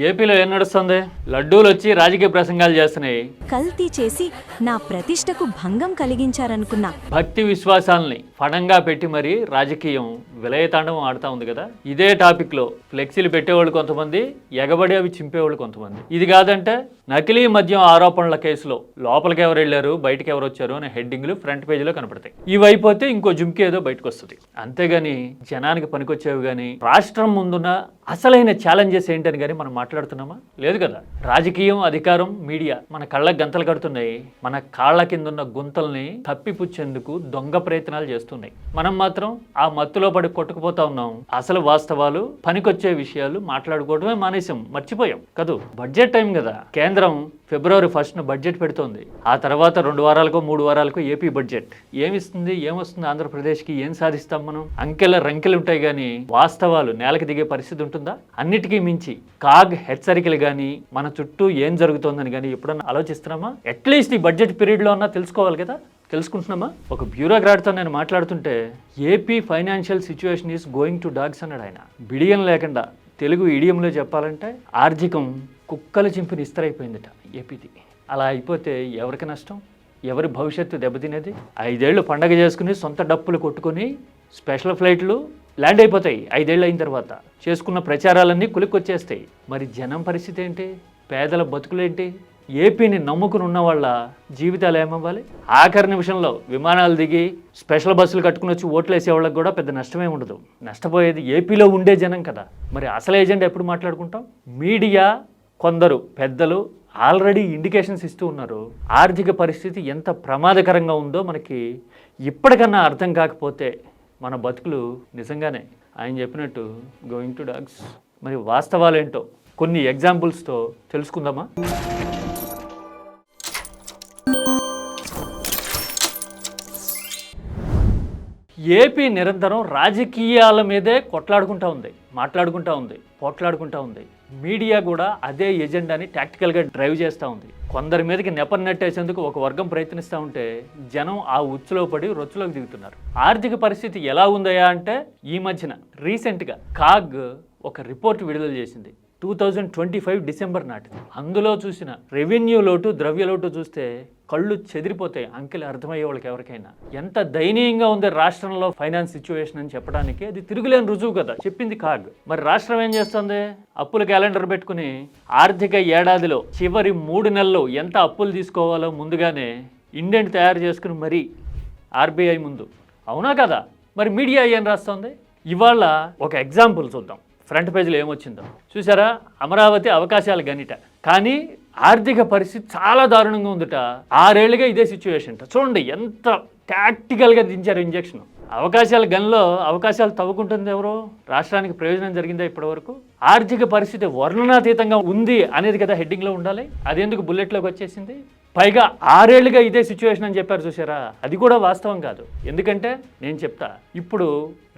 ఏపీలో ఏం నడుస్తుంది? లడ్డూలు వచ్చి రాజకీయ ప్రసంగాలు చేస్తున్నాయి. కల్తీ చేసి నా ప్రతిష్టకు భంగం కలిగించారనుకున్నా. భక్తి విశ్వాసాలని ఫడంగా పెట్టి మరి రాజకీయం విలయతాండవం ఆడుతా ఉంది కదా. ఇదే టాపిక్ లో ఫ్లెక్సీలు పెట్టేవాళ్ళు కొంతమంది, ఎగబడి అవి చింపేవాళ్ళు కొంతమంది. ఇది కాదంటే నకిలీ మద్యం ఆరోపణల కేసులో లోపలికి ఎవరు వెళ్ళారు, బయటకు ఎవరు వచ్చారు అనే హెడ్డింగ్లు ఫ్రంట్ పేజీలో కనపడతాయి. ఇవి అయిపోతే ఇంకో జుంకి ఏదో బయటకు వస్తుంది. అంతేగాని జనానికి పనికొచ్చేవి కానీ రాష్ట్రం ముందున్న అసలైన ఛాలెంజెస్ ఏంటని కానీ మనం మాట్లాడుతున్నామా? లేదు కదా. రాజకీయం, అధికారం, మీడియా మన కళ్ళకు గంతలు కడుతున్నాయి. మన కాళ్ళ కింద ఉన్న గుంతల్ని కప్పిపుచ్చేందుకు దొంగ ప్రయత్నాలు చేస్తున్నాయి. మనం మాత్రం ఆ మత్తులో పడి కొట్టుకుపోతా ఉన్నాం. అసలు వాస్తవాలు, పనికొచ్చే విషయాలు మాట్లాడుకోవడమే మానేసాం, మర్చిపోయాం కదూ. బడ్జెట్ టైం కదా. కేంద్రం ఫిబ్రవరి 1న బడ్జెట్ పెడుతోంది. ఆ తర్వాత 2 వారాలకో 3 వారాలకో ఏపీ బడ్జెట్ ఏమిస్తుంది, ఏమొస్తుంది ఆంధ్రప్రదేశ్కి, ఏం సాధిస్తాం మనం? అంకెల రంకెలు ఉంటాయి కానీ వాస్తవాలు నేలకి దిగే పరిస్థితి ఉంటుందా? అన్నిటికీ మించి కాగ్ హెచ్చరికలు కానీ మన చుట్టూ ఏం జరుగుతోందని కానీ ఎప్పుడన్నా ఆలోచిస్తున్నామా? అట్లీస్ట్ ఈ బడ్జెట్ పీరియడ్లో అన్నా తెలుసుకోవాలి కదా. తెలుసుకుంటున్నామా? ఒక బ్యూరోక్రాట్తో నేను మాట్లాడుతుంటే AP financial situation is going to dogs అన్నాడు ఆయన. బిడియం లేకుండా తెలుగు ఇడియంలో చెప్పాలంటే ఆర్థికం కుక్కలు చింపిన ఇస్తరైపోయిందట ఏపీది. అలా అయిపోతే ఎవరికి నష్టం? ఎవరి భవిష్యత్తు దెబ్బతినేది? 5 ఏళ్ళు పండగ చేసుకుని సొంత డప్పులు కొట్టుకుని స్పెషల్ ఫ్లైట్లు ల్యాండ్ అయిపోతాయి. 5 ఏళ్ళు అయిన తర్వాత చేసుకున్న ప్రచారాలన్నీ కులికొచ్చేస్తాయి. మరి జనం పరిస్థితి ఏంటి? పేదల బతుకులేంటి? ఏపీని నమ్ముకుని ఉన్న వాళ్ళ జీవితాలు ఏమవ్వాలి? ఆఖరి నిమిషంలో విమానాలు దిగి స్పెషల్ బస్సులు కట్టుకుని వచ్చి ఓట్లు వేసే వాళ్ళకి కూడా పెద్ద నష్టమే ఉండదు. నష్టపోయేది ఏపీలో ఉండే జనం కదా. మరి అసలు ఏజెండా ఎప్పుడు మాట్లాడుకుంటాం? మీడియా కొందరు పెద్దలు ఆల్రెడీ ఇండికేషన్స్ ఇస్తూ ఉన్నారు. ఆర్థిక పరిస్థితి ఎంత ప్రమాదకరంగా ఉందో మనకి ఇప్పటికన్నా అర్థం కాకపోతే మన బతుకులు నిజంగానే ఆయన చెప్పినట్టు గోయింగ్ టు డాగ్స్. మరి వాస్తవాలేంటో కొన్ని ఎగ్జాంపుల్స్తో తెలుసుకుందామా? ఏపీ నిరంతరం రాజకీయాల మీదే కొట్లాడుకుంటూ ఉంది, మాట్లాడుకుంటూ ఉంది, పోట్లాడుకుంటూ ఉంది. మీడియా కూడా అదే ఎజెండాని టాక్టికల్గా డ్రైవ్ చేస్తూ ఉంది. కొందరి మీదకి నెపం నెట్టేసేందుకు ఒక వర్గం ప్రయత్నిస్తూ ఉంటే జనం ఆ ఉచ్చులో పడి రొచ్చులోకి దిగుతున్నారు. ఆర్థిక పరిస్థితి ఎలా ఉందయా అంటే ఈ మధ్యన రీసెంట్గా కాగ్ ఒక రిపోర్ట్ విడుదల చేసింది 2025 డిసెంబర్ నాటిది. అందులో చూసిన రెవెన్యూ లోటు, ద్రవ్య లోటు చూస్తే కళ్ళు చెదిరిపోతాయి. అంకెలు అర్థమయ్యే వాళ్ళకి ఎవరికైనా ఎంత దయనీయంగా ఉంది రాష్ట్రంలో ఫైనాన్స్ సిచ్యువేషన్ అని చెప్పడానికి అది తిరుగులేని రుజువు కదా చెప్పింది కాగ్. మరి రాష్ట్రం ఏం చేస్తుంది? అప్పుల క్యాలెండర్ పెట్టుకుని ఆర్థిక ఏడాదిలో చివరి 3 నెలలు ఎంత అప్పులు తీసుకోవాలో ముందుగానే ఇండెంట్ తయారు చేసుకుని మరీ ఆర్బీఐ ముందు, అవునా కదా? మరి మీడియా ఏం రాస్తుంది? ఇవాళ ఒక ఎగ్జాంపుల్ చూద్దాం. ఫ్రంట్ పేజీలో ఏమొచ్చిందో చూసారా? అమరావతి అవకాశాలు గనిట, కానీ ఆర్థిక పరిస్థితి చాలా దారుణంగా ఉందట. 6 ఏళ్ళుగా ఇదే సిచ్యువేషన్. చూడండి ఎంత టాక్టికల్గా దించారు ఇంజక్షన్. అవకాశాల గన్లో అవకాశాలు తవ్వుకుంటుంది ఎవరు? రాష్ట్రానికి ప్రయోజనం జరిగిందా ఇప్పటి వరకు? ఆర్థిక పరిస్థితి వర్ణనాతీతంగా ఉంది అనేది కదా హెడ్డింగ్లో ఉండాలి. అదెందుకు బుల్లెట్లోకి వచ్చేసింది? పైగా 6 ఏళ్ళుగా ఇదే సిచ్యువేషన్ అని చెప్పారు చూసారా? అది కూడా వాస్తవం కాదు. ఎందుకంటే నేను చెప్తా, ఇప్పుడు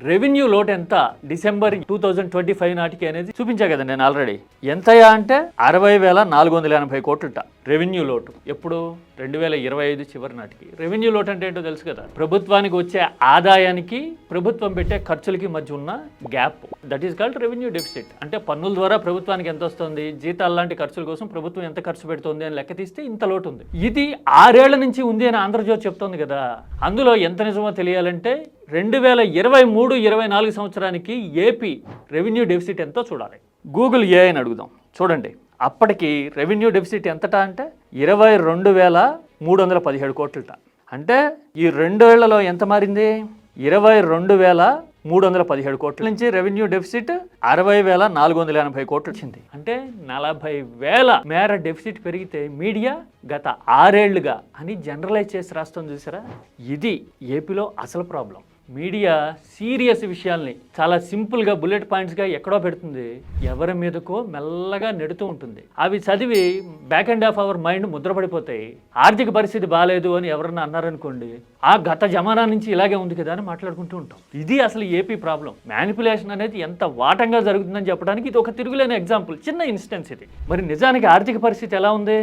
రెవెన్యూ లోటు ఎంత డిసెంబర్ 2025 నాటికి అనేది చూపించా కదా నేను ఆల్రెడీ. ఎంతయా అంటే 60,480 కోట్లుట రెవెన్యూ లోటు. ఎప్పుడు? 2025 చివరి నాటికి. రెవెన్యూ లోటు అంటే ఏంటో తెలుసు కదా? ప్రభుత్వానికి వచ్చే ఆదాయానికి ప్రభుత్వం పెట్టే ఖర్చులకి మధ్య ఉన్న gap. That is called revenue deficit. అంటే పన్నుల ద్వారా ప్రభుత్వానికి ఎంత వస్తుంది, జీతాల లాంటి ఖర్చుల కోసం ప్రభుత్వం ఎంత ఖర్చు పెడుతుంది అని లెక్క తీస్తే ఇంత లోటు ఉంది. ఇది 6 ఏళ్ల నుంచి ఉంది అని ఆంధ్రజ్యోతి చెప్తోంది కదా. అందులో ఎంత నిజమో తెలియాలంటే 2023-24 సంవత్సరానికి ఏపీ రెవెన్యూ డెఫిసిట్ ఎంతో చూడాలి. గూగుల్ ఏఐని అడుగుదాం. చూడండి, అప్పటికి రెవెన్యూ డెఫిసిట్ ఎంతటా అంటే 22,317 కోట్లుట. అంటే ఈ 2 ఏళ్లలో ఎంత మారింది? 22,317 కోట్ల నుంచి రెవెన్యూ డెఫిసిట్ 60,480 కోట్లు వచ్చింది. అంటే 40,000 మేర డెఫిసిట్ పెరిగితే మీడియా గత 6 ఏళ్లుగా అని జనరలైజ్ చేసి రాస్తుంది చూసారా? ఇది ఏపీలో అసలు ప్రాబ్లం. మీడియా సీరియస్ విషయాల్ని చాలా సింపుల్గా బుల్లెట్ పాయింట్స్గా ఎక్కడో పెడుతుంది, ఎవరి మీదకో మెల్లగా నెడుతూ ఉంటుంది. అవి చదివి back and of our mind ముద్రపడిపోతాయి. ఆర్థిక పరిస్థితి బాగాలేదు అని ఎవరన్నా అన్నారనుకోండి, ఆ గత జమానా నుంచి ఇలాగే ఉంది కదా అని మాట్లాడుకుంటూ ఉంటాం. ఇది అసలు ఏపీ ప్రాబ్లం. మ్యానిపులేషన్ అనేది ఎంత వాటంగా జరుగుతుందని చెప్పడానికి ఇది ఒక తిరుగులేని ఎగ్జాంపుల్, చిన్న ఇన్స్టెన్స్ ఇది. మరి నిజానికి ఆర్థిక పరిస్థితి ఎలా ఉంది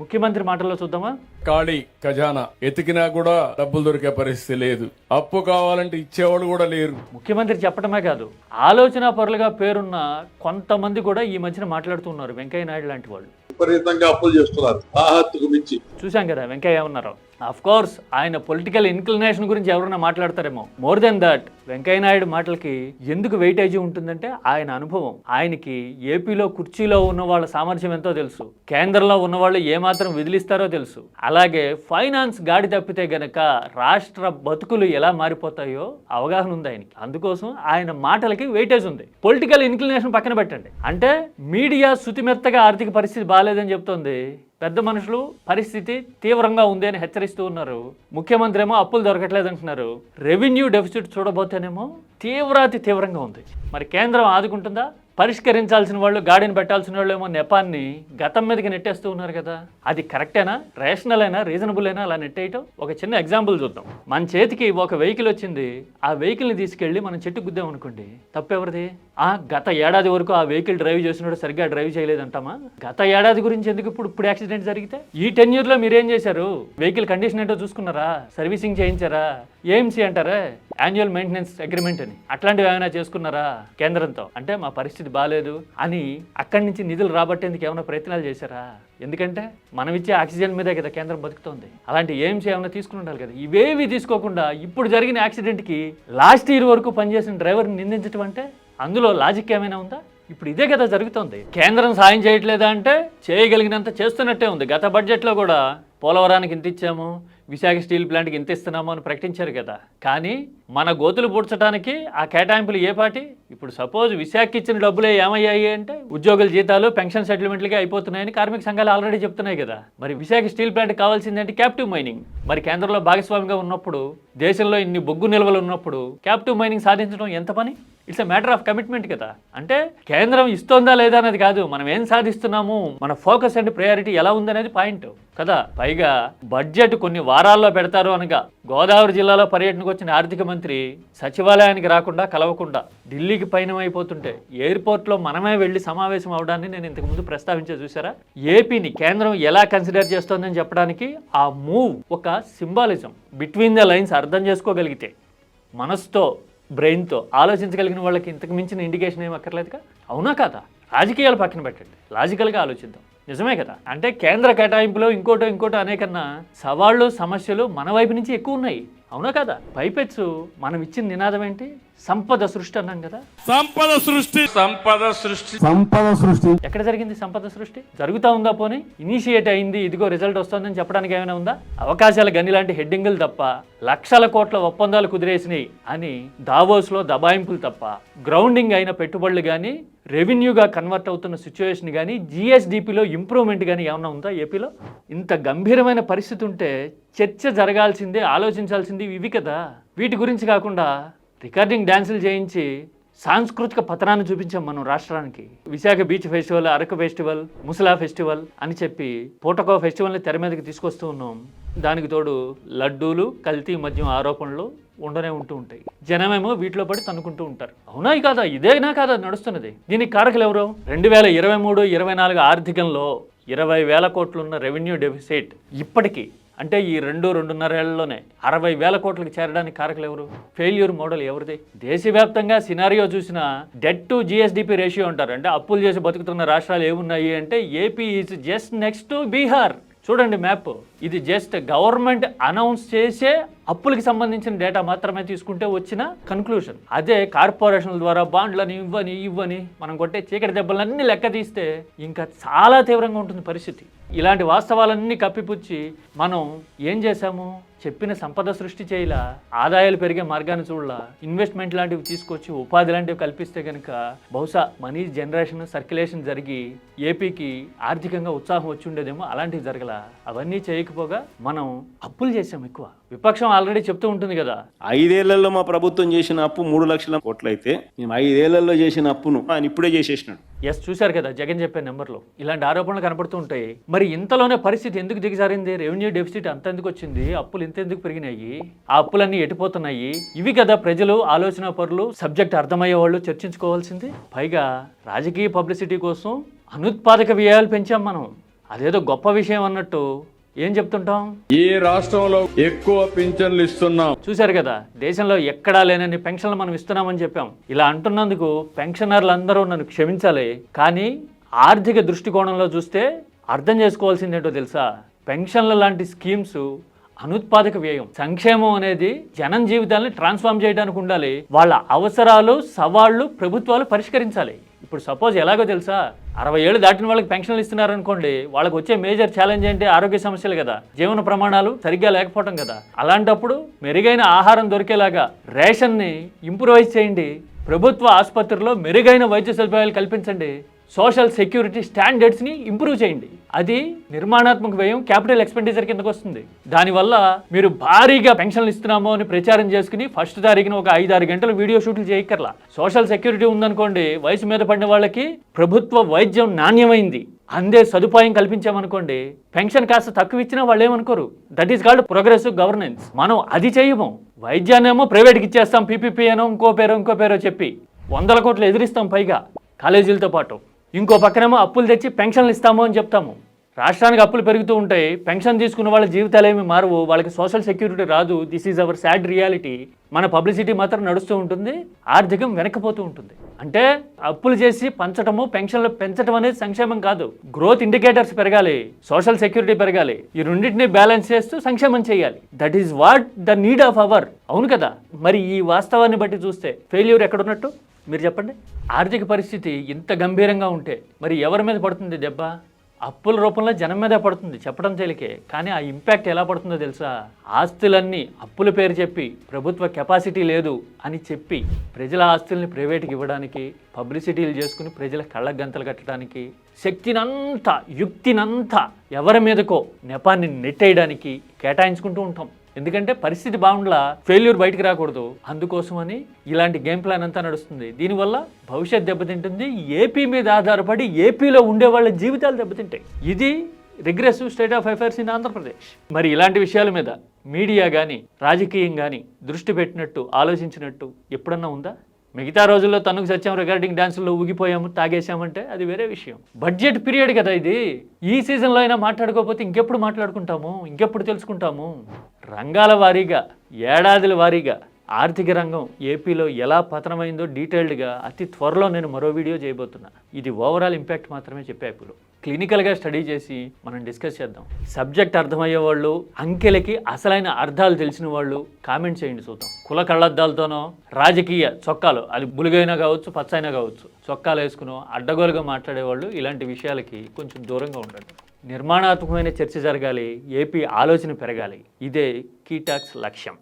ముఖ్యమంత్రి మాటల్లో చూద్దామా? ఖాళీ ఖజానా, ఎతికినా కూడా డబ్బులు దొరికే పరిస్థితి లేదు. అప్పు కావాలంటే ఇచ్చేవాళ్ళు కూడా లేరు. ముఖ్యమంత్రి చెప్పడమే కాదు, ఆలోచన పరులుగా పేరున్న కొంతమంది కూడా ఈ మధ్యన మాట్లాడుతున్నారు. వెంకయ్య నాయుడు లాంటి వాళ్ళు విపరీతంగా అప్పులు చేస్తున్నారు, ఆహత్తుకు మించి. చూసాం కదా వెంకయ్య ఏమన్నారో. అఫ్ కోర్స్ ఆయన పొలిటికల్ ఇన్క్లినేషన్ గురించి ఎవరైనా మాట్లాడతారేమో. More than that Venkaiah Naidu మాటలకి ఎందుకు వెయిటేజీ ఉంటుందంటే ఆయన అనుభవం. ఆయనకి ఏపీలో కుర్చీలో ఉన్న వాళ్ళ సామర్థ్యం ఎంతో తెలుసు, కేంద్రంలో ఉన్న వాళ్ళు ఏమాత్రం విదిలిస్తారో తెలుసు. అలాగే ఫైనాన్స్ గాడి తప్పితే గనక రాష్ట్ర బతుకులు ఎలా మారిపోతాయో అవగాహన ఉంది ఆయనకి. అందుకోసం ఆయన మాటలకి వెయిటేజ్ ఉంది. పొలిటికల్ ఇన్క్లినేషన్ పక్కన పెట్టండి. అంటే మీడియా శుతిమెత్తగా ఆర్థిక పరిస్థితి బాగాలేదని చెప్తోంది, పెద్ద మనుషులు పరిస్థితి తీవ్రంగా ఉంది అని హెచ్చరిస్తూ ఉన్నారు. ముఖ్యమంత్రి ఏమో అప్పులు దొరకట్లేదు అంటున్నారు. రెవెన్యూ డెఫిసిట్ చూడబోతేనేమో తీవ్రంగా ఉంది. మరి కేంద్రం ఆదుకుంటుందా? పరిష్కరించాల్సిన వాళ్ళు, గాడిని పెట్టాల్సిన వాళ్ళు ఏమో నెపాన్ని గతం మీదకి నెట్టేస్తూ ఉన్నారు కదా. అది కరెక్టేనా? రేషనల్ అయినా, రీజనబుల్ అయినా అలా నెట్టేయటం? ఒక చిన్న ఎగ్జాంపుల్ చూద్దాం. మన చేతికి ఒక వెహికల్ వచ్చింది, ఆ వెహికల్ని తీసుకెళ్ళి మనం చెట్టు గుద్దాం అనుకోండి, తప్పెవరిది? గత ఏడాది వరకు ఆ వెహికల్ డ్రైవ్ చేసినప్పుడు సరిగ్గా డ్రైవ్ చేయలేదంటామా? గత ఏడాది గురించి ఎందుకు ఇప్పుడు యాక్సిడెంట్ జరిగితే? ఈ టెన్యూర్లో మీరేం చేశారు? వెహికల్ కండిషన్ ఏంటో చూసుకున్నారా? సర్వీసింగ్ చేయించారా? ఏఎంసీ అంటారా, యాన్యువల్ మెయింటెనెన్స్ అగ్రిమెంట్ అని, అట్లాంటివి ఏమైనా చేసుకున్నారా కేంద్రంతో? అంటే మా పరిస్థితి బాగాలేదు అని అక్కడి నుంచి నిధులు రాబట్టేందుకు ఏమైనా ప్రయత్నాలు చేశారా? ఎందుకంటే మనం ఇచ్చే ఆక్సిజన్ మీదే కదా కేంద్రం బతుకుతోంది. అలాంటి ఏఎంసీ ఏమైనా తీసుకుని ఉండాలి కదా. ఇవేవి తీసుకోకుండా ఇప్పుడు జరిగిన యాక్సిడెంట్కి లాస్ట్ ఇయర్ వరకు పనిచేసిన డ్రైవర్ని నిందించడం అంటే అందులో లాజిక్ ఏమైనా ఉందా? ఇప్పుడు ఇదే కదా జరుగుతోంది. కేంద్రం సాయం చేయట్లేదా అంటే చేయగలిగినంత చేస్తున్నట్టే ఉంది. గత బడ్జెట్లో కూడా పోలవరానికి ఇంత ఇచ్చాము, విశాఖ స్టీల్ ప్లాంట్కి ఇంత ఇస్తున్నాము అని ప్రకటించారు కదా. కానీ మన గోతులు పూడ్చడానికి ఆ కేటాయింపులు ఏ పాటి? ఇప్పుడు సపోజ్ విశాఖకి ఇచ్చిన డబ్బులే ఏమయ్యాయి అంటే ఉద్యోగుల జీతాలు, పెన్షన్ సెటిల్మెంట్లకే అయిపోతున్నాయని కార్మిక సంఘాలు ఆల్రెడీ చెప్తున్నాయి కదా. మరి విశాఖ స్టీల్ ప్లాంట్ కావాల్సిందంటే క్యాప్టివ్ మైనింగ్. మరి కేంద్రంలో భాగస్వామిగా ఉన్నప్పుడు, దేశంలో ఇన్ని బొగ్గు నిల్వలు ఉన్నప్పుడు క్యాప్టివ్ మైనింగ్ సాధించడం ఎంత పని? It's a matter of commitment కదా. అంటే కేంద్రం ఇస్తోందా లేదా అనేది కాదు, మనం ఏం సాధిస్తున్నాము, మన ఫోకస్ అండ్ ప్రయారిటీ ఎలా ఉందనేది పాయింట్ కదా. పైగా బడ్జెట్ కొన్ని వారాల్లో పెడతారు అనగా గోదావరి జిల్లాలో పర్యటనకు వచ్చిన ఆర్థిక మంత్రి సచివాలయానికి రాకుండా, కలవకుండా ఢిల్లీకి పయనమైపోతుంటే ఎయిర్పోర్ట్లో మనమే వెళ్ళి సమావేశం అవడాన్ని నేను ఇంతకుముందు ప్రస్తావించే చూసారా. ఏపీని కేంద్రం ఎలా కన్సిడర్ చేస్తోందని చెప్పడానికి ఆ మూవ్ ఒక సింబాలిజం. బిట్వీన్ ద లైన్స్ అర్థం చేసుకోగలిగితే, మనసుతో బ్రెయిన్తో ఆలోచించగలిగిన వాళ్ళకి ఇంతకు మించిన ఇండికేషన్ ఏం అక్కర్లేదుగా. అవునా కాదా? రాజకీయాలు పక్కన పెట్టండి, లాజికల్గా ఆలోచిద్దాం. నిజమే కదా. అంటే కేంద్ర కేటాయింపులో ఇంకోటో అనేకన్నా సవాళ్ళు, సమస్యలు మన వైపు నుంచి ఎక్కువ ఉన్నాయి. అవునా కదా? పైపెచ్చు మనం ఇచ్చిన నినాదం ఏంటి? సంపద సృష్టి అన్నాం కదా. సంపద సృష్టి. ఎక్కడ జరిగింది సంపద సృష్టి? జరుగుతూ ఉందా? పోనీ ఇనిషియేట్ అయింది, ఇదిగో రిజల్ట్ వస్తుందని చెప్పడానికి ఏమైనా ఉందా? అవకాశాల గని లాంటి హెడ్డింగులు తప్ప, లక్షల కోట్ల ఒప్పందాలు కుదిరేసినాయి అని దావోస్లో దబాయింపులు తప్ప, గ్రౌండింగ్ అయిన పెట్టుబడులు కానీ, రెవెన్యూగా కన్వర్ట్ అవుతున్న సిచ్యువేషన్ కానీ, జిఎస్డిపిలో ఇంప్రూవ్మెంట్ కానీ ఏమన్నా ఉందా ఏపీలో? ఇంత గంభీరమైన పరిస్థితి ఉంటే చర్చ జరగాల్సిందే, ఆలోచించాల్సింది ఇవి కదా. వీటి గురించి కాకుండా రికార్డింగ్ డ్యాన్సులు చేయించి సాంస్కృతిక పతనాన్ని చూపించాం మనం రాష్ట్రానికి. Visakha beach festival, Araku festival, ముసలా ఫెస్టివల్ అని చెప్పి పూటకో ఫెస్టివల్ని తెర మీదకి తీసుకొస్తూ ఉన్నాం. దానికి తోడు లడ్డూలు, కల్తీ మద్యం ఆరోపణలు ఉండనే ఉంటూ ఉంటాయి. జనమేమో వీటిలో పడి తన్నుకుంటూ ఉంటారు. అవునా కాదా? ఇదేనా కాదా నడుస్తున్నది? దీనికి కారకులు ఎవరు? 2023-24 ఆర్థికంలో 20,000 కోట్లున్న రెవెన్యూ డెఫిసిట్ ఇప్పటికీ, అంటే ఈ 2-2.5 ఏళ్లలోనే 60,000 కోట్లకు చేరడానికి కారకులు ఎవరు? ఫెయిల్యూర్ మోడల్ ఎవరిది? దేశవ్యాప్తంగా సినారియో చూసిన డెట్ టు జిఎస్డిపి రేషియో అంటారు. అంటే అప్పులు చేసి బతుకుతున్న రాష్ట్రాలు ఏమున్నాయి అంటే AP is just next to Bihar. చూడండి మ్యాప్. ఇది జస్ట్ గవర్నమెంట్ అనౌన్స్ చేసే అప్పులకి సంబంధించిన డేటా మాత్రమే తీసుకుంటే వచ్చిన కన్క్లూషన్. అదే కార్పొరేషన్ల ద్వారా బాండ్లని ఇవ్వని మనం కొట్టే చీకటి దెబ్బలన్నీ లెక్క తీస్తే ఇంకా చాలా తీవ్రంగా ఉంటుంది పరిస్థితి. ఇలాంటి వాస్తవాలన్నీ కప్పిపుచ్చి మనం ఏం చేశాము? చెప్పిన సంపద సృష్టి చేయలా, ఆదాయాలు పెరిగే మార్గాన్ని చూడలా, ఇన్వెస్ట్మెంట్ లాంటివి తీసుకొచ్చి ఉపాధి లాంటివి కల్పిస్తే కనుక బహుశా మనీ జనరేషన్, సర్క్యులేషన్ జరిగి ఏపీకి ఆర్థికంగా ఉత్సాహం వచ్చి ఉండేదేమో. అలాంటివి జరగలా. అవన్నీ చేయకపోగా మనం అప్పులు చేసాం ఎక్కువ. విపక్షం ఆల్రెడీ చెప్తూ ఉంటుంది కదా, 5 ఏళ్లలో మా ప్రభుత్వం చేసిన అప్పు 3 లక్షల కోట్లు అయితే మేము 5 ఏళ్లలో చేసిన అప్పును ఆయన ఇప్పుడే చేసేసినాడు. ఎస్, చూశారు కదా జగన్ చెప్పే నెంబర్లో ఇలాంటి ఆరోపణలు కనపడుతూ ఉంటాయి. మరి ఇంతలోనే పరిస్థితి ఎందుకు దిగజారింది? రెవెన్యూ డెఫిసిట్ అంత ఎందుకు వచ్చింది? అప్పులు ఇంత ఎందుకు పెరిగినాయి? ఆ అప్పులన్నీ ఎటుపోతున్నాయి? ఇవి కదా ప్రజలు, ఆలోచన పరులు, సబ్జెక్ట్ అర్థమయ్యే వాళ్ళు చర్చించుకోవాల్సింది. పైగా రాజకీయ పబ్లిసిటీ కోసం అనుత్పాదక వ్యయాలు పెంచాం మనం. అదేదో గొప్ప విషయం అన్నట్టు ఏం చెప్తుంటాం? ఈ రాష్ట్రంలో ఎక్కువ పింఛన్లు ఇస్తున్నాం. చూశారు కదా, దేశంలో ఎక్కడా లేనన్ని పెన్షన్లు మనం ఇస్తున్నామని చెప్పాం. ఇలా అంటున్నందుకు పెన్షనర్లు అందరూ నన్ను క్షమించాలి. కానీ ఆర్థిక దృష్టికోణంలో చూస్తే అర్థం చేసుకోవాల్సిందేంటో తెలుసా? పెన్షన్ల లాంటి స్కీమ్స్ అనుత్పాదక వ్యయం. సంక్షేమం అనేది జనం జీవితాన్ని ట్రాన్స్ఫార్మ్ చేయడానికి ఉండాలి. వాళ్ళ అవసరాలు, సవాళ్లు ప్రభుత్వాలు పరిష్కరించాలి. ఇప్పుడు సపోజ్ ఎలాగో తెలుసా, 60 ఏళ్ళు దాటిన వాళ్ళకి పెన్షన్లు ఇస్తున్నారు అనుకోండి, వాళ్ళకి వచ్చే మేజర్ ఛాలెంజ్ ఏంటి? ఆరోగ్య సమస్యలు కదా, జీవన ప్రమాణాలు సరిగ్గా లేకపోవడం కదా. అలాంటప్పుడు మెరుగైన ఆహారం దొరికేలాగా రేషన్ని ఇంప్రూవైజ్ చేయండి. ప్రభుత్వ ఆసుపత్రుల్లో మెరుగైన వైద్య సదుపాయాలు కల్పించండి. సోషల్ సెక్యూరిటీ స్టాండర్డ్స్ని ఇంప్రూవ్ చేయండి. అది నిర్మాణాత్మక వ్యయం, క్యాపిటల్ ఎక్స్పెండిచర్ కిందకు వస్తుంది. దానివల్ల మీరు భారీగా పెన్షన్లు ఇస్తున్నామో అని ప్రచారం చేసుకుని ఫస్ట్ తారీఖున ఒక 5-6 గంటలు వీడియో షూట్లు చేయక్కర్లా. సోషల్ సెక్యూరిటీ ఉందనుకోండి, వయసు మీద పడిన వాళ్ళకి ప్రభుత్వ వైద్యం నాణ్యమైంది అందే సదుపాయం కల్పించామనుకోండి, పెన్షన్ కాస్త తక్కువ ఇచ్చినా వాళ్ళు ఏమనుకోరు. That is called progressive governance. మనం అది చేయము. వైద్యాన్నేమో ప్రైవేట్కి ఇచ్చేస్తాం, పీపీపీ అనో ఇంకో పేరో చెప్పి 100 కోట్లు ఎదిరిస్తాం పైగా కాలేజీలతో పాటు. ఇంకో పక్కనేమో అప్పులు తెచ్చి పెన్షన్లు ఇస్తాము అని చెప్తాము. రాష్ట్రానికి అప్పులు పెరుగుతూ ఉంటాయి, పెన్షన్ తీసుకున్న వాళ్ళ జీవితాలు ఏమి మారవు, వాళ్ళకి సోషల్ సెక్యూరిటీ రాదు. This is our sad reality. మన పబ్లిసిటీ మాత్రం నడుస్తూ ఉంటుంది, ఆర్థికం వెనక్కిపోతూ ఉంటుంది. అంటే అప్పులు చేసి పంచటము, పెన్షన్లు పెంచడం అనేది సంక్షేమం కాదు. గ్రోత్ ఇండికేటర్స్ పెరగాలి, సోషల్ సెక్యూరిటీ పెరగాలి. ఈ రెండింటిని బ్యాలెన్స్ చేస్తూ సంక్షేమం చేయాలి. That is what the need of our. అవును కదా? మరి ఈ వాస్తవాన్ని బట్టి చూస్తే ఫెయిల్యూర్ ఎక్కడున్నట్టు మీరు చెప్పండి. ఆర్థిక పరిస్థితి ఇంత గంభీరంగా ఉంటే మరి ఎవరి మీద పడుతుంది దెబ్బ? అప్పుల రూపంలో జనం మీద పడుతుంది. చెప్పడం తేలికే, కానీ ఆ ఇంపాక్ట్ ఎలా పడుతుందో తెలుసా? ఆస్తులన్నీ అప్పుల పేరు చెప్పి ప్రభుత్వ కెపాసిటీ లేదు అని చెప్పి ప్రజల ఆస్తుల్ని ప్రైవేట్కి ఇవ్వడానికి, పబ్లిసిటీలు చేసుకుని ప్రజల కళ్ళ గంతలు కట్టడానికి, శక్తినంతా, యుక్తినంతా ఎవరి మీదకో నెపాన్ని నెట్టేయడానికి కేటాయించుకుంటూ ఉంటాం. ఎందుకంటే పరిస్థితి బాగుండలా, ఫెయిల్యూర్ బయటికి రాకూడదు. అందుకోసమని ఇలాంటి గేమ్ ప్లాన్ అంతా నడుస్తుంది. దీనివల్ల భవిష్యత్ దెబ్బతింటుంది. ఏపీ మీద ఆధారపడి ఏపీలో ఉండే వాళ్ళ జీవితాలు దెబ్బతింటాయి. ఇది regressive state of affairs in Andhra Pradesh. మరి ఇలాంటి విషయాల మీద మీడియా కానీ, రాజకీయం కానీ దృష్టి పెట్టినట్టు, ఆలోచించినట్టు ఎప్పుడన్నా ఉందా? మిగతా రోజుల్లో తనకు సత్యం రిగార్డింగ్ డాన్సుల్లో ఊగిపోయాము, తాగేసామంటే అది వేరే విషయం. బడ్జెట్ పీరియడ్ కదా ఇది. ఈ సీజన్లో అయినా మాట్లాడుకోకపోతే ఇంకెప్పుడు మాట్లాడుకుంటాము, ఇంకెప్పుడు తెలుసుకుంటాము? రంగాల వారీగా, ఏడాదిల వారీగా ఆర్థిక రంగం ఏపీలో ఎలా పతనమైందో డీటెయిల్డ్గా అతి త్వరలో నేను మరో వీడియో చేయబోతున్నా. ఇది ఓవరాల్ ఇంపాక్ట్ మాత్రమే చెప్పేప్పుడు క్లినికల్గా స్టడీ చేసి మనం డిస్కస్ చేద్దాం. సబ్జెక్ట్ అర్థమయ్యే వాళ్ళు, అంకెలకి అసలైన అర్థాలు తెలిసిన వాళ్ళు కామెంట్ చేయండి చూద్దాం. కుల కళ్ళద్దాలతోనో, రాజకీయ చొక్కాలు, అది బులుగైనా కావచ్చు, పచ్చైనా కావచ్చు, చొక్కాలు వేసుకునో అడ్డగోలుగా మాట్లాడేవాళ్ళు ఇలాంటి విషయాలకి కొంచెం దూరంగా ఉండండి. నిర్మాణాత్మకమైన చర్చ జరగాలి, ఏపీ ఆలోచన పెరగాలి. ఇదే కీ టాక్స్ లక్ష్యం.